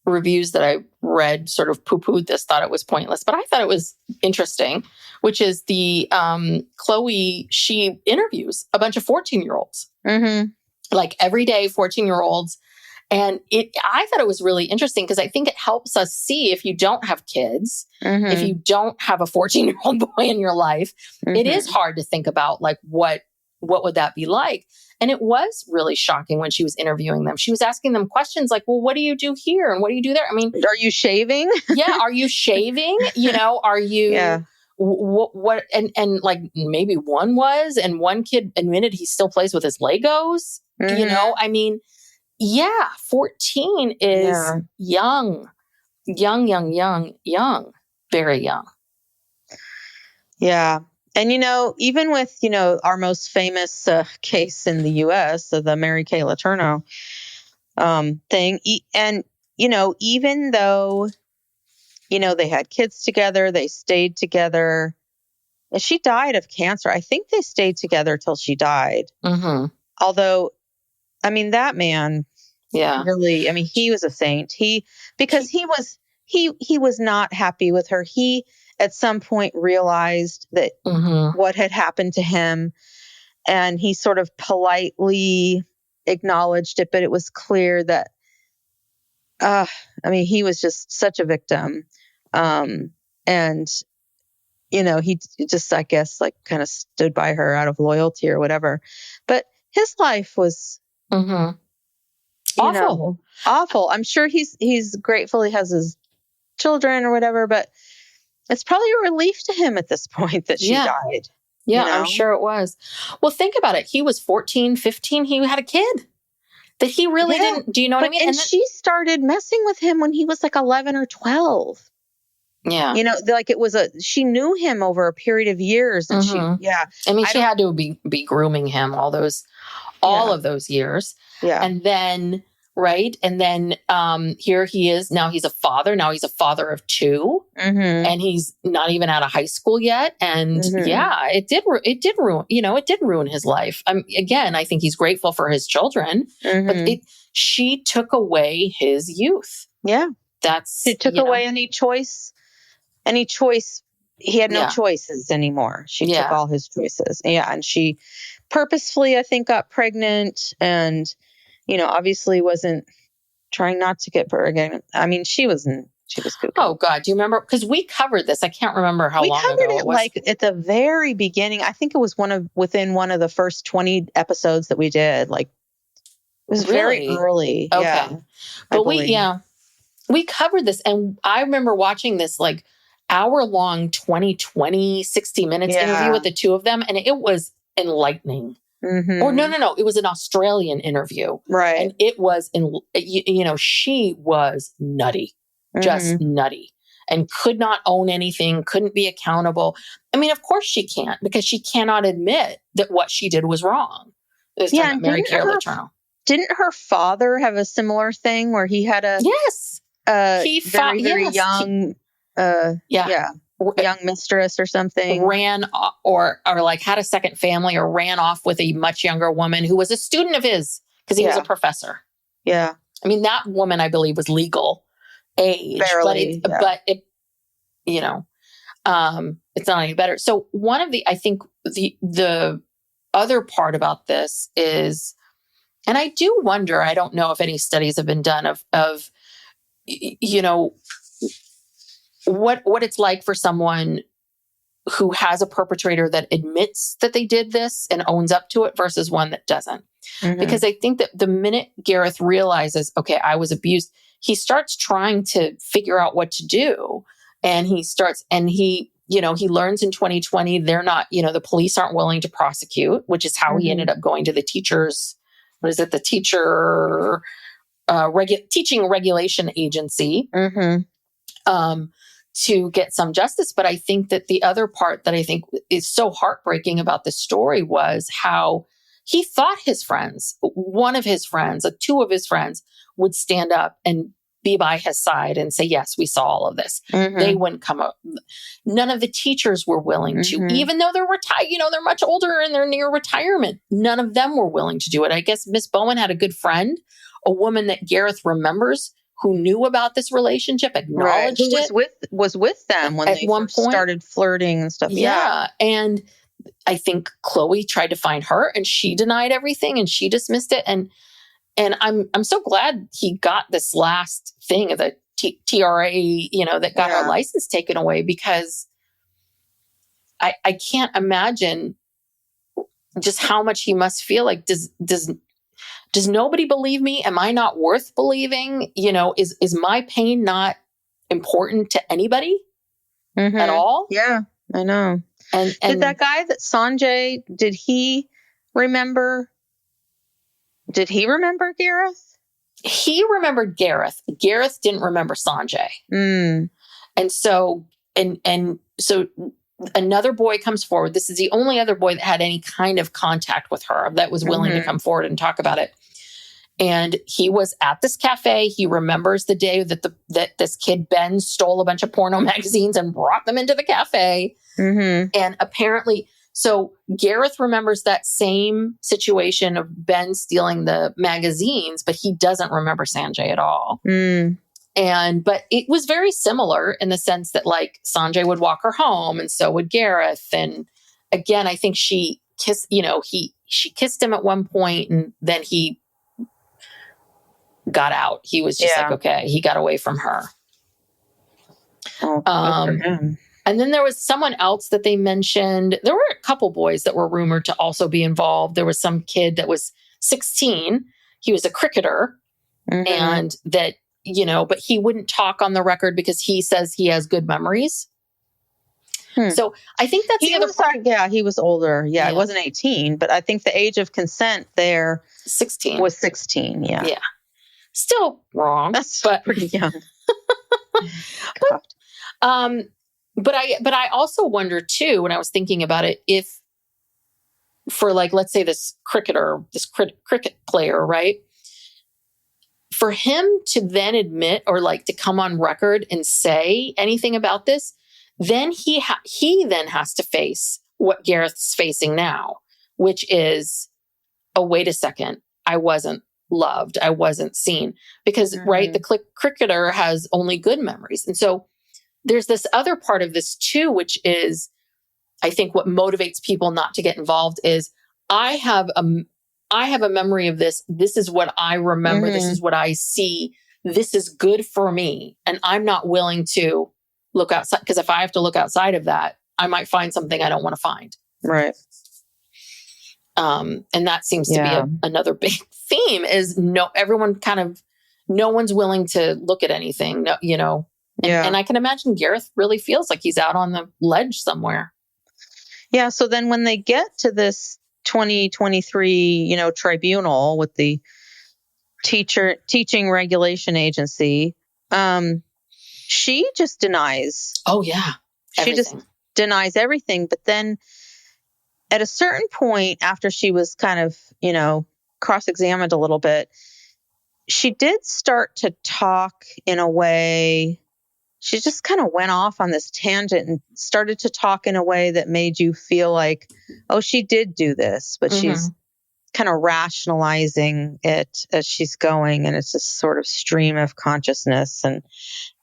reviews that I read sort of poo-pooed this, thought it was pointless, but I thought it was interesting, which is the Chloe, she interviews a bunch of 14-year-olds. Like every day, 14-year-olds. And I thought it was really interesting, because I think it helps us see, if you don't have kids, if you don't have a 14-year-old boy in your life, it is hard to think about, like, what would that be like? And it was really shocking when she was interviewing them. She was asking them questions like, well, what do you do here? And what do you do there? I mean, are you shaving? Are you shaving? Are you, what, and like maybe one was, and one kid admitted he still plays with his Legos, I mean, 14 is young, very young. Yeah. And, even with, our most famous case in the U.S., the Mary Kay Letourneau thing, and, even though, they had kids together, they stayed together, and she died of cancer. I think they stayed together till she died. Although, I mean, that man, really, I mean, he was a saint. Because he was not happy with her. He, at some point, realized that what had happened to him, and he sort of politely acknowledged it, but it was clear that, I mean, he was just such a victim. And, he just, I guess, like, kind of stood by her out of loyalty or whatever. But his life was awful. Awful. I'm sure he's grateful he has his children or whatever, but it's probably a relief to him at this point that she died. Yeah, you know? I'm sure it was. Well, think about it. He was 14, 15. He had a kid that he really didn't. Do you know what I mean? And she started messing with him when he was like 11 or 12. Yeah. You know, like she knew him over a period of years, and I mean, she had to be grooming him all of those years. Yeah. And then, right. And then, here he is. Now he's a father. Now he's a father of 2, and he's not even out of high school yet. And it did ruin his life. Again, I think he's grateful for his children, but she took away his youth. Yeah. She took away any choice. He had no choices anymore. She took all his choices. Yeah. And she purposefully, I think, got pregnant and, obviously wasn't trying not to get pregnant. I mean, she was cuckoo. Oh God. Do you remember? Because we covered this. I can't remember how long ago it was. Like at the very beginning. I think it was within one of the first 20 episodes that we did. Like it was very early. Okay. Yeah. But we covered this, and I remember watching this like hour-long 60 minutes interview with the two of them, and it was enlightening. Or no, it was an Australian interview. Right. And it was, she was nutty, just nutty, and could not own anything, couldn't be accountable. I mean, of course she can't, because she cannot admit that what she did was wrong. Mary Carol Letourneau. Didn't her father have a similar thing where he had a... Yes. Very young, young mistress or something, ran or like had a second family, or ran off with a much younger woman who was a student of his because he was a professor. Yeah, I mean, that woman, I believe, was legal age, barely, but it, it's not any better. So I think the other part about this is, and I do wonder, I don't know if any studies have been done of what it's like for someone who has a perpetrator that admits that they did this and owns up to it versus one that doesn't. Because I think that the minute Gareth realizes, okay, I was abused, he starts trying to figure out what to do. And he learns in 2020, they're not, the police aren't willing to prosecute, which is how he ended up going to the teachers. What is it? The teacher... teaching regulation agency to get some justice. But I think that the other part that I think is so heartbreaking about this story was how he thought his friends, one of his friends, two of his friends would stand up and be by his side and say, yes, we saw all of this. They wouldn't come up. None of the teachers were willing to, even though they're they're much older and they're near retirement. None of them were willing to do it. I guess Miss Bowen had a good friend, a woman that Gareth remembers, who knew about this relationship, acknowledged it. Was with them when they started flirting and stuff. Yeah. And I think Chloe tried to find her, and she denied everything and she dismissed it. And I'm so glad he got this last thing of the TRA, that got her license taken away, because I can't imagine just how much he must feel like, does nobody believe me? Am I not worth believing? Is my pain not important to anybody at all? Yeah, I know. And did that guy that Sanjay, did he remember Gareth? He remembered Gareth. Gareth didn't remember Sanjay. And so another boy comes forward. This is the only other boy that had any kind of contact with her, that was willing to come forward and talk about it. And he was at this cafe. He remembers the day that this kid, Ben, stole a bunch of porno magazines and brought them into the cafe. And apparently, so Gareth remembers that same situation of Ben stealing the magazines, but he doesn't remember Sanjay at all. But it was very similar in the sense that, like, Sanjay would walk her home, and so would Gareth. And again, I think she kissed, she kissed him at one point, and then he got out. He was just like, okay, he got away from her. And then there was someone else that they mentioned. There were a couple boys that were rumored to also be involved. There was some kid that was 16. He was a cricketer, and that but he wouldn't talk on the record because he says he has good memories. So I think that's the other part. Yeah, he was older. Yeah, he wasn't 18, but I think the age of consent there 16 was 16. Yeah. Yeah. Still wrong. That's but pretty young. but I also wonder too, when I was thinking about it, if for like, let's say this cricketer, this cricket player, right? For him to then admit or like to come on record and say anything about this, then he then has to face what Gareth's facing now, which is, oh, wait a second, I wasn't loved, I wasn't seen, because right, the cricketer has only good memories, and so there's this other part of this too, which is, I think, what motivates people not to get involved is, I have a memory of this. This is what I remember. This is what I see. This is good for me, and I'm not willing to look outside, because if I have to look outside of that, I might find something I don't want to find. Right. And that seems to be another big theme is no one's willing to look at anything, and I can imagine Gareth really feels like he's out on the ledge somewhere. Yeah. So then when they get to this 2023, tribunal with the teaching regulation agency, she just denies. Oh yeah. Everything. She just denies everything. But then at a certain point, after she was kind of, cross-examined a little bit, she did start to talk in a way. She just kind of went off on this tangent and started to talk in a way that made you feel like, oh, she did do this, but she's kind of rationalizing it as she's going. And it's this sort of stream of consciousness. And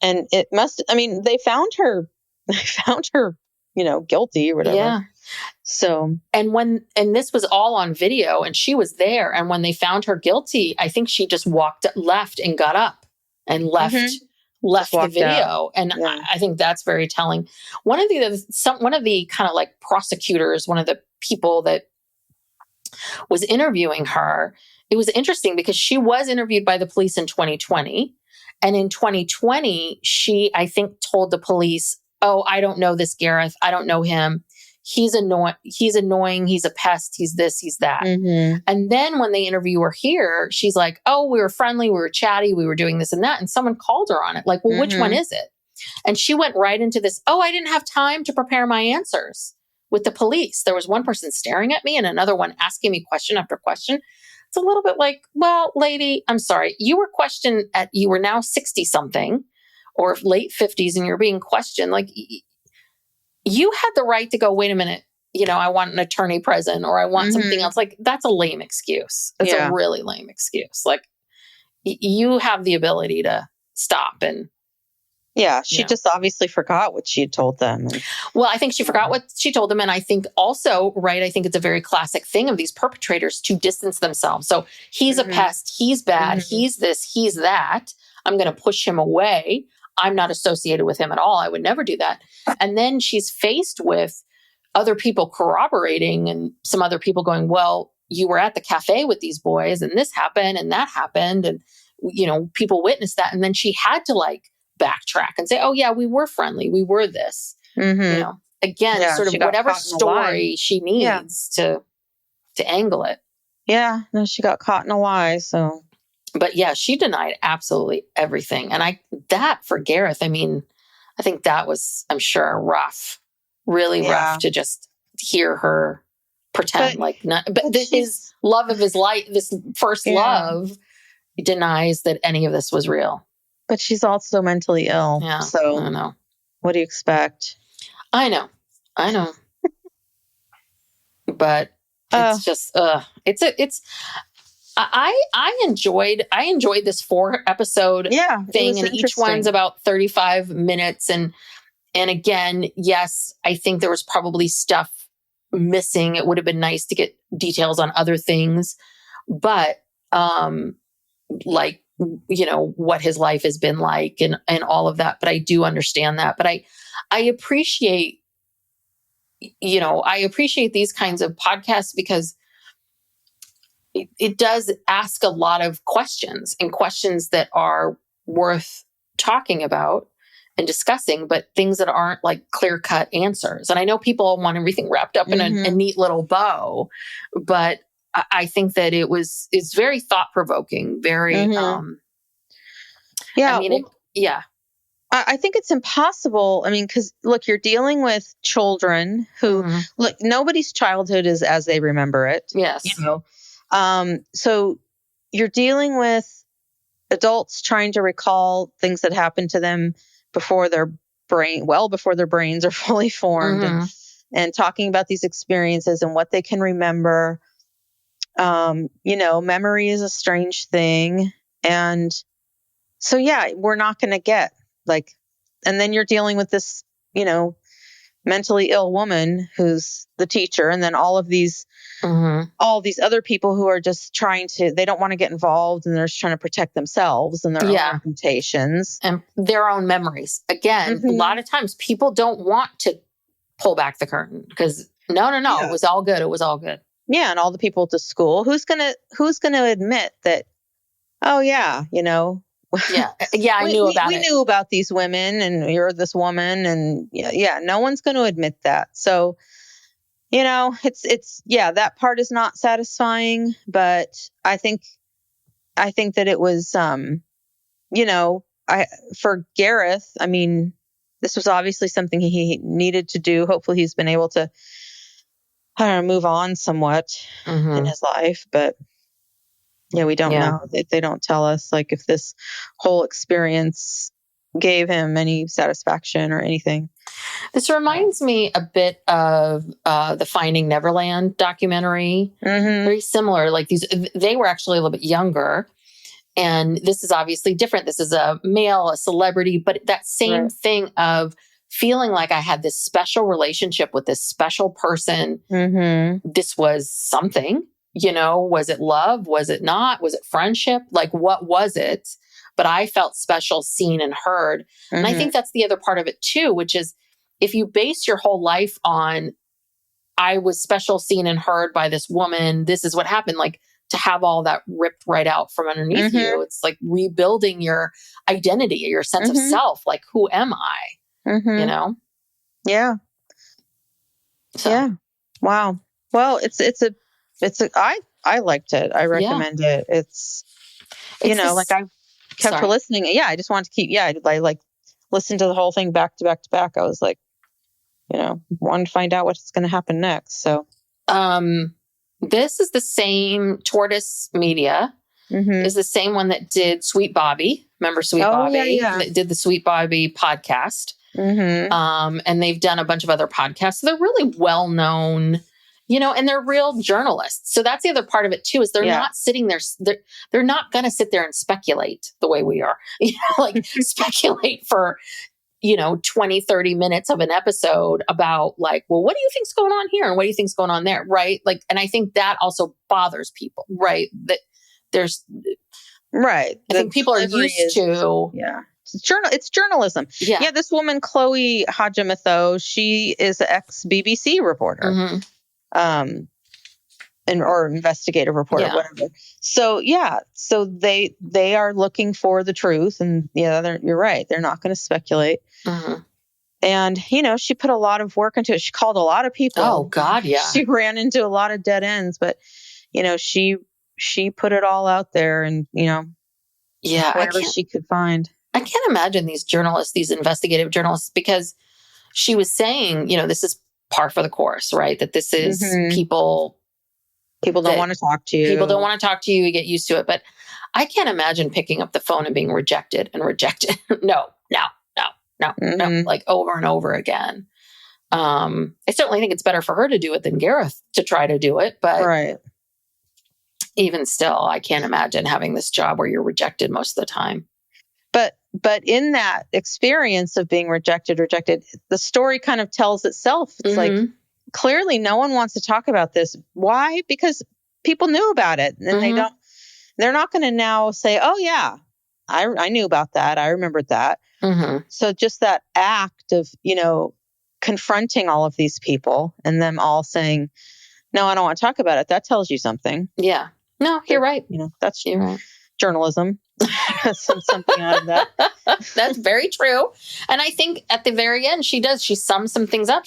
it must, they found her, guilty or whatever. Yeah. So, and this was all on video and she was there. And when they found her guilty, I think she just left and got up and left the video. Out. And I think that's very telling. One of the kind of like prosecutors, one of the people that was interviewing her, it was interesting because she was interviewed by the police in 2020. And in 2020, she, I think, told the police, oh, I don't know this Gareth. I don't know him. He's annoying. He's a pest. He's this, he's that. And then when they interview her here, she's like, oh, we were friendly. We were chatty. We were doing this and that. And someone called her on it. Like, well, which one is it? And she went right into this. Oh, I didn't have time to prepare my answers with the police. There was one person staring at me and another one asking me question after question. It's a little bit like, well, lady, I'm sorry. You were now 60 something or late 50s and you're being questioned. Like, you had the right to go, wait a minute, I want an attorney present or I want something else. Like, that's a lame excuse. It's a really lame excuse. Like, you have the ability to stop and. Yeah, she just obviously forgot what she had told them. Well, I think she forgot what she told them. And I think also, right, I think it's a very classic thing of these perpetrators to distance themselves. So he's a pest, he's bad, he's this, he's that. I'm going to push him away. I'm not associated with him at all. I would never do that. And then she's faced with other people corroborating and some other people going, well, you were at the cafe with these boys and this happened and that happened. And, people witnessed that. And then she had to backtrack and say, oh yeah, we were friendly. We were this, again, sort of whatever story she needs to angle it. Yeah. No, she got caught in a lie. So, but yeah, she denied absolutely everything. And that for Gareth, I think that was, I'm sure, rough, really rough to just hear her pretend but his love of his life, this first love, denies that any of this was real. But she's also mentally ill. Yeah, so I know. What do you expect? I know. But it's just, I enjoyed this 4 episode thing, and each one's about 35 minutes. And again, yes, I think there was probably stuff missing. It would have been nice to get details on other things, but what his life has been like and all of that. But I do understand that. But I appreciate, these kinds of podcasts because it does ask a lot of questions and questions that are worth talking about and discussing, but things that aren't like clear-cut answers. And I know people want everything wrapped up in a neat little bow, but I think that it's very thought-provoking, very, Yeah. I mean, I think it's impossible. I mean, because look, you're dealing with children who, look, nobody's childhood is as they remember it. Yes. You know, so you're dealing with adults trying to recall things that happened to them before before their brains are fully formed, and talking about these experiences and what they can remember. You know, memory is a strange thing. And so, yeah, we're not going to get like, and then you're dealing with this, you know, mentally ill woman who's the teacher. And then all these other people who are just they don't want to get involved, and they're just trying to protect themselves and their own reputations. And their own memories. Again, a lot of times people don't want to pull back the curtain because no, it was all good. It was all good. Yeah. And all the people at the school, who's going to admit that, oh yeah, you know, I knew about it. We knew about these women, and you're this woman, and no one's going to admit that. So, you know, it's that part is not satisfying, but I think that it was, you know, for Gareth, I mean, this was obviously something he needed to do. Hopefully he's been able to, I don't know, move on somewhat in his life, but yeah, we don't know. They don't tell us like if this whole experience gave him any satisfaction or anything. This reminds me a bit of the Finding Neverland documentary. Very similar. Like they were actually a little bit younger, and this is obviously different. This is a male, a celebrity, but that same thing of feeling like I had this special relationship with this special person. This was something. You know, was it love? Was it not? Was it friendship? Like, what was it? But I felt special, seen and heard. And I think that's the other part of it too, which is if you base your whole life on, I was special, seen and heard by this woman, this is what happened, like to have all that ripped right out from underneath you, it's like rebuilding your identity, your sense of self. Like, who am I? You know? Yeah. So. Yeah. Wow. Well, I liked it. I recommend it. It's you know, like I kept listening. Yeah. I just wanted to keep, I like listened to the whole thing back to back to back. I was like, you know, wanted to find out what's going to happen next. So, this is the same Tortoise Media is the same one that did Sweet Bobby. Remember Sweet Bobby? That did the Sweet Bobby podcast. And they've done a bunch of other podcasts. So they're really well known, you know, and they're real journalists. So that's the other part of it too, is they're not sitting there. They're not going to sit there and speculate the way we are, you know, like speculate for, you know, 20, 30 minutes of an episode about like, well, what do you think's going on here? And what do you think's going on there? Right. Like, and I think that also bothers people, right? That there's, right. I think people are used to, it's journalism. Yeah. This woman, Chloe Hajamatho, she is an ex-BBC reporter, or investigative reporter, whatever. So, so they are looking for the truth, and you're right. They're not going to speculate. And, you know, she put a lot of work into it. She called a lot of people. Oh God. Yeah. She ran into a lot of dead ends, but, you know, she put it all out there, and, you know, whatever she could find. I can't imagine these journalists, these investigative journalists, because she was saying, you know, this is par for the course, right? That this is people don't want to talk to you. People don't want to talk to you. You get used to it. But I can't imagine picking up the phone and being rejected and rejected. No, like over and over again. I certainly think it's better for her to do it than Gareth to try to do it. But even still, I can't imagine having this job where you're rejected most of the time. But in that experience of being rejected, the story kind of tells itself. It's like, clearly no one wants to talk about this. Why? Because people knew about it, and they're not going to now say, oh yeah, I knew about that. I remembered that. So just that act of, you know, confronting all of these people and them all saying, no, I don't want to talk about it. That tells you something. Yeah. No, you're right. You know, that's journalism. Something out of that. That's very true. And I think at the very end, she sums some things up.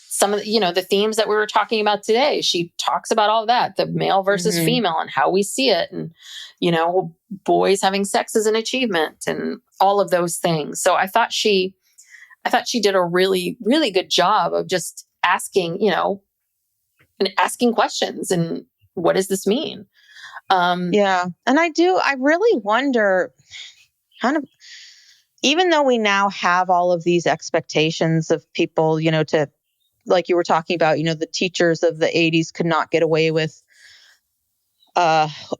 Some of the, the themes that we were talking about today, she talks about all of that, the male versus female and how we see it. And, boys having sex as an achievement and all of those things. So I thought she did a really, really good job of just asking, and asking questions and what does this mean? Yeah. And I really wonder kind of, even though we now have all of these expectations of people, to, like you were talking about, the teachers of the 80s could not get away with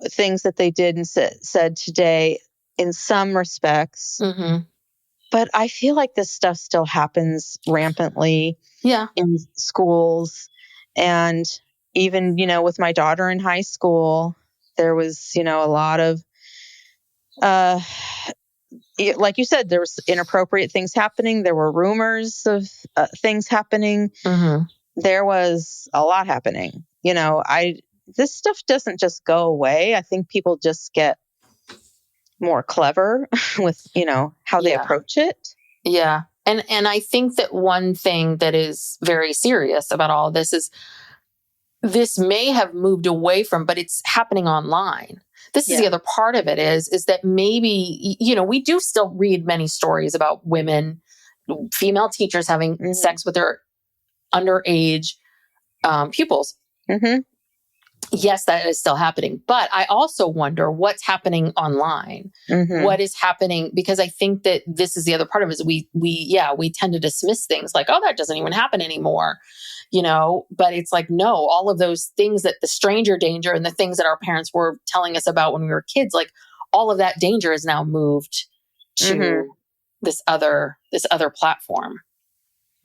things that they did and said today in some respects. Mm-hmm. But I feel like this stuff still happens rampantly in schools. And even, with my daughter in high school, there was, a lot of, like you said, there was inappropriate things happening. There were rumors of things happening. Mm-hmm. There was a lot happening. This stuff doesn't just go away. I think people just get more clever with, how they approach it. Yeah. And I think that one thing that is very serious about all of this is this may have moved away from, but it's happening online. This is the other part of it is that maybe, we do still read many stories about women, female teachers having sex with their underage pupils. Mm-hmm. Yes, that is still happening. But I also wonder what's happening online. Mm-hmm. What is happening? Because I think that this is the other part of it is we tend to dismiss things like, oh, that doesn't even happen anymore. But it's like, no, all of those things that the stranger danger and the things that our parents were telling us about when we were kids, like all of that danger is now moved to this other platform.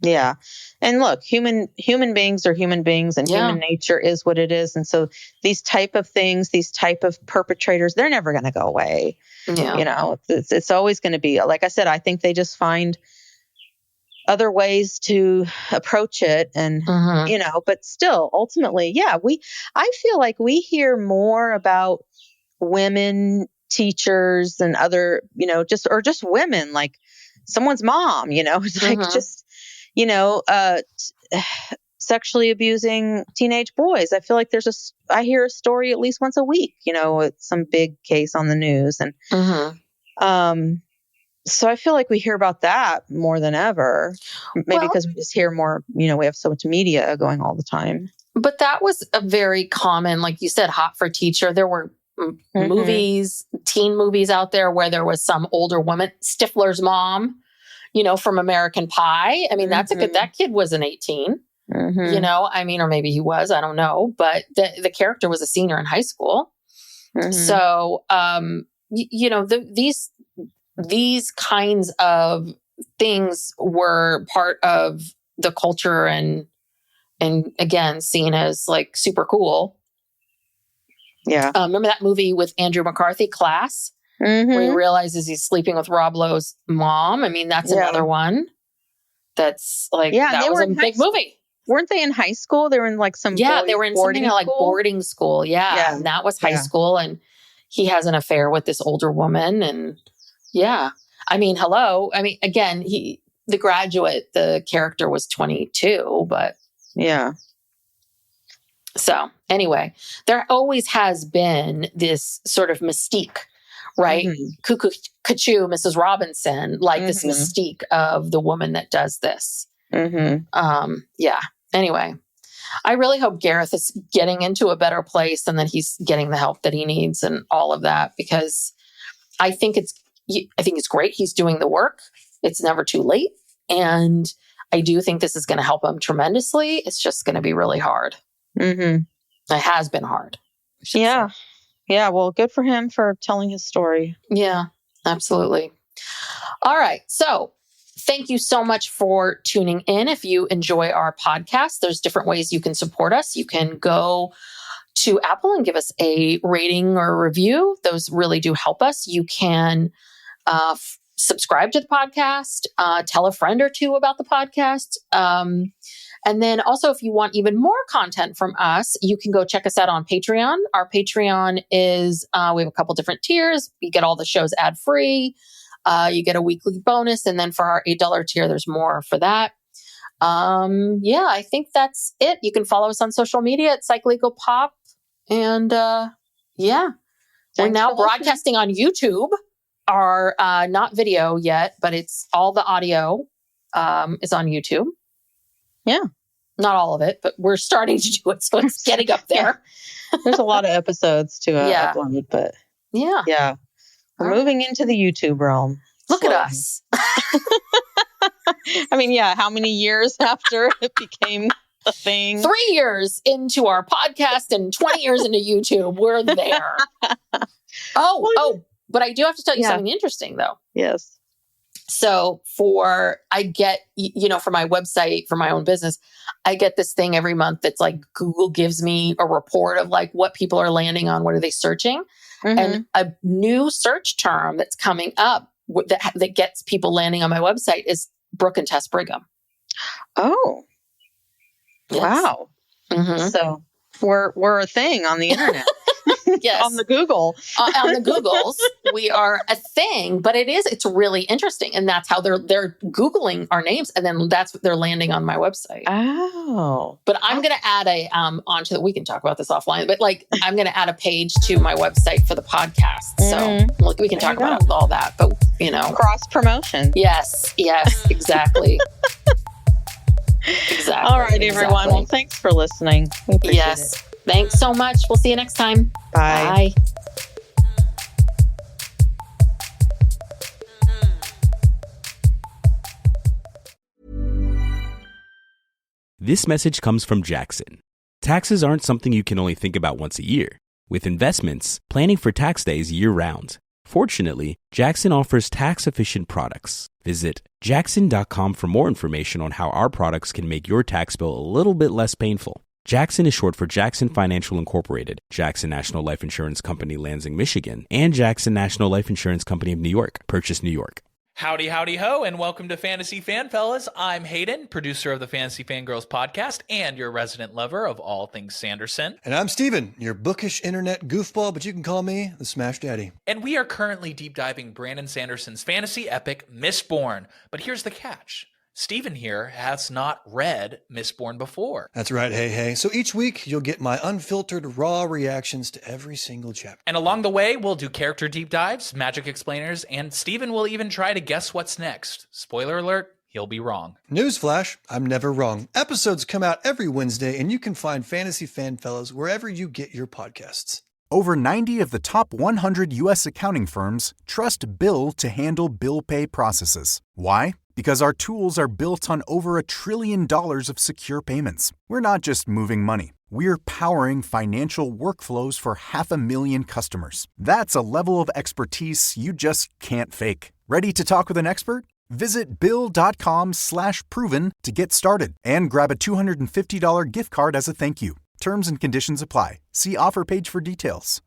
Yeah. And look, human beings are human beings and human nature is what it is. And so these type of things, these type of perpetrators, they're never going to go away. Yeah. It's always going to be, like I said, I think they just find other ways to approach it and, but still ultimately, I feel like we hear more about women teachers and other, just women, like someone's mom, it's like just, sexually abusing teenage boys. I feel like I hear a story at least once a week, it's some big case on the news. And, so I feel like we hear about that more than ever, maybe because we just hear more, we have so much media going all the time. But that was a very common, like you said, Hot for Teacher. There were movies, teen movies out there where there was some older woman, Stifler's mom, from American Pie. I mean, that kid wasn't 18, or maybe he was, I don't know. But the character was a senior in high school. So, these kinds of things were part of the culture and again, seen as like super cool. Yeah. Remember that movie with Andrew McCarthy, Class, where he realizes he's sleeping with Rob Lowe's mom? I mean, that's another one that's like, that was a big movie. Weren't they in high school? They were in like some they were in something like boarding school. Yeah. And that was high school. And he has an affair with this older woman. And I mean, hello. I mean, again, The Graduate, the character was 22, but so anyway, there always has been this sort of mystique, right? Cuckoo, Mrs. Robinson, like this mystique of the woman that does this. Anyway, I really hope Gareth is getting into a better place and that he's getting the help that he needs and all of that, because I think it's great. He's doing the work. It's never too late. And I do think this is going to help him tremendously. It's just going to be really hard. It has been hard. Yeah. Say. Yeah. Well, good for him for telling his story. Yeah, absolutely. All right. So thank you so much for tuning in. If you enjoy our podcast, there's different ways you can support us. You can go to Apple and give us a rating or a review. Those really do help us. You can subscribe to the podcast, tell a friend or two about the podcast. And then also, if you want even more content from us, you can go check us out on Patreon. Our Patreon is, we have a couple different tiers. You get all the shows ad free. You get a weekly bonus. And then for our $8 tier, there's more for that. Yeah, I think that's it. You can follow us on social media at Psych Legal Pop. And yeah, we're now broadcasting on YouTube. Our not video yet, but it's all the audio is on YouTube. Yeah. Not all of it, but we're starting to do it. So it's getting up there. There's a lot of episodes to upload, but yeah. We're moving into the YouTube realm. Look at us. I mean, yeah. How many years after it became a thing? 3 years into our podcast and 20 years into YouTube, we're there. But I do have to tell you something interesting, though. Yes. So I get, for my website, for my own business, I get this thing every month that's like Google gives me a report of like what people are landing on, what are they searching? Mm-hmm. And a new search term that's coming up that gets people landing on my website is Brooke and Tess Brigham. Oh, yes. Wow. Mm-hmm. So we're a thing on the internet. Yes. On the Google. On the Googles, we are a thing, but it's really interesting. And that's how they're Googling our names. And then that's what they're landing on my website. Oh. But I'm going to add we can talk about this offline, but like, I'm going to add a page to my website for the podcast. So we can talk about all that, but cross promotion. Yes, exactly. Exactly. All right, everyone. Well, thanks for listening. We appreciate it. Thanks so much. We'll see you next time. Bye. This message comes from Jackson. Taxes aren't something you can only think about once a year. With investments, planning for tax day is year-round. Fortunately, Jackson offers tax-efficient products. Visit jackson.com for more information on how our products can make your tax bill a little bit less painful. Jackson is short for Jackson Financial Incorporated, Jackson National Life Insurance Company, Lansing, Michigan, and Jackson National Life Insurance Company of New York, Purchase, New York. Howdy, howdy, ho, and welcome to Fantasy Fan Fellas. I'm Hayden, producer of the Fantasy Fangirls podcast and your resident lover of all things Sanderson. And I'm Steven, your bookish internet goofball, but you can call me the Smash Daddy. And we are currently deep diving Brandon Sanderson's fantasy epic, Mistborn. But here's the catch. Steven here has not read Mistborn before. That's right, hey. So each week, you'll get my unfiltered, raw reactions to every single chapter. And along the way, we'll do character deep dives, magic explainers, and Steven will even try to guess what's next. Spoiler alert, he'll be wrong. Newsflash, I'm never wrong. Episodes come out every Wednesday, and you can find Fantasy Fan Fellows wherever you get your podcasts. Over 90 of the top 100 U.S. accounting firms trust Bill to handle bill pay processes. Why? Because our tools are built on over $1 trillion of secure payments. We're not just moving money. We're powering financial workflows for 500,000 customers. That's a level of expertise you just can't fake. Ready to talk with an expert? Visit Bill.com/proven to get started and grab a $250 gift card as a thank you. Terms and conditions apply. See offer page for details.